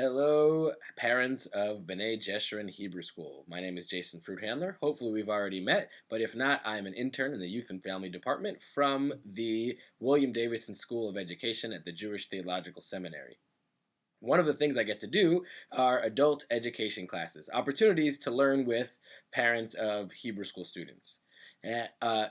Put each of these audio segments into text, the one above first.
Hello, parents of B'nai Jeshurun Hebrew School. My name is Jason Fruithandler. Hopefully we've already met, but if not, I'm an intern in the Youth and Family Department from the William Davidson School of Education at the Jewish Theological Seminary. One of the things I get to do are adult education classes, opportunities to learn with parents of Hebrew school students.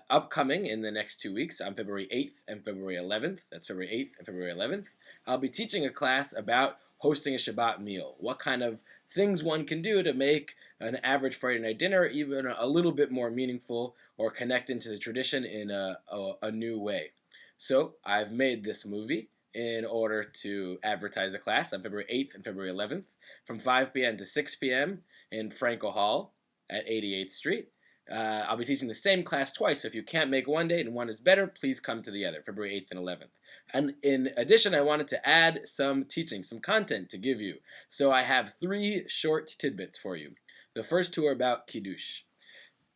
Upcoming in the next 2 weeks, on February 8th and February 11th, that's February 8th and February 11th, I'll be teaching a class about hosting a Shabbat meal. What kind of things one can do to make an average Friday night dinner even a little bit more meaningful or connect into the tradition in a new way. So I've made this movie in order to advertise the class on February 8th and February 11th from 5 p.m. to 6 p.m. in Frankel Hall at 88th Street. I'll be teaching the same class twice, so if you can't make one date and one is better, please come to the other, February 8th and 11th. And in addition, I wanted to add some teaching, some content to give you. So I have 3 short tidbits for you. The first 2 are about Kiddush.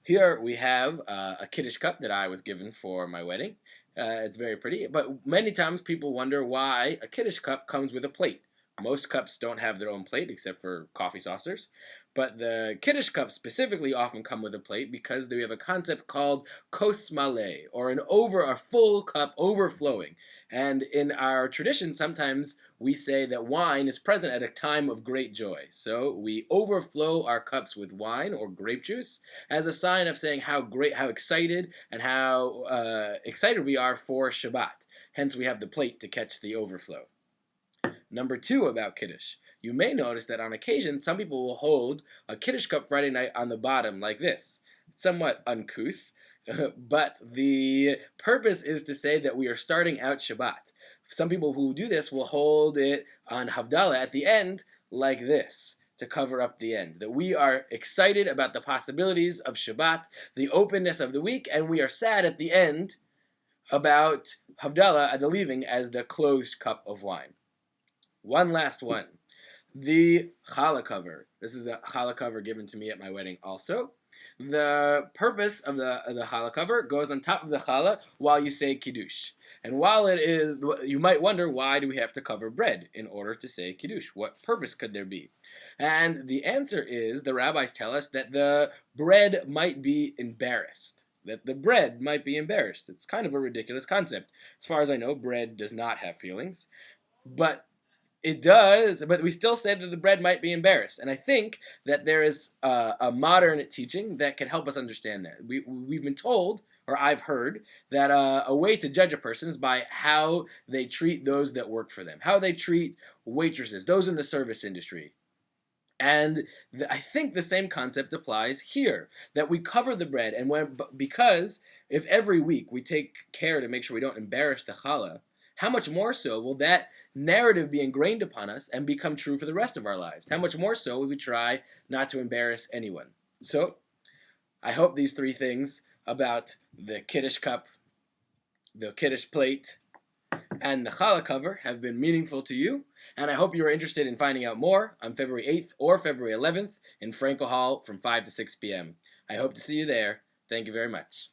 Here we have a Kiddush cup that I was given for my wedding. It's very pretty, but many times people wonder why a Kiddush cup comes with a plate. Most cups don't have their own plate except for coffee saucers, but the Kiddush cups specifically often come with a plate because we have a concept called kos maleh, or a full cup overflowing. And in our tradition, sometimes we say that wine is present at a time of great joy. So we overflow our cups with wine or grape juice as a sign of saying how excited and how excited we are for Shabbat. Hence we have the plate to catch the overflow. Number 2 about Kiddush. You may notice that on occasion, some people will hold a Kiddush cup Friday night on the bottom like this. It's somewhat uncouth, but the purpose is to say that we are starting out Shabbat. Some people who do this will hold it on Havdalah at the end like this, to cover up the end. That we are excited about the possibilities of Shabbat, the openness of the week, and we are sad at the end about Havdalah, the leaving, as the closed cup of wine. One last one. The challah cover. This is a challah cover given to me at my wedding also. The purpose of the challah cover goes on top of the challah while you say Kiddush. And while it is, you might wonder, why do we have to cover bread in order to say Kiddush? What purpose could there be? And the answer is, the rabbis tell us that the bread might be embarrassed. That the bread might be embarrassed. It's kind of a ridiculous concept. As far as I know, bread does not have feelings. But it does, but we still say that the bread might be embarrassed. And I think that there is a modern teaching that can help us understand that. We've been told, or I've heard, that a way to judge a person is by how they treat those that work for them, how they treat waitresses, those in the service industry. And I think the same concept applies here, that we cover the bread, and because if every week we take care to make sure we don't embarrass the challah, how much more so will that narrative be ingrained upon us and become true for the rest of our lives? How much more so will we try not to embarrass anyone? So, I hope these 3 things about the Kiddush cup, the Kiddush plate, and the challah cover have been meaningful to you, and I hope you are interested in finding out more on February 8th or February 11th in Frankel Hall from 5 to 6 p.m. I hope to see you there. Thank you very much.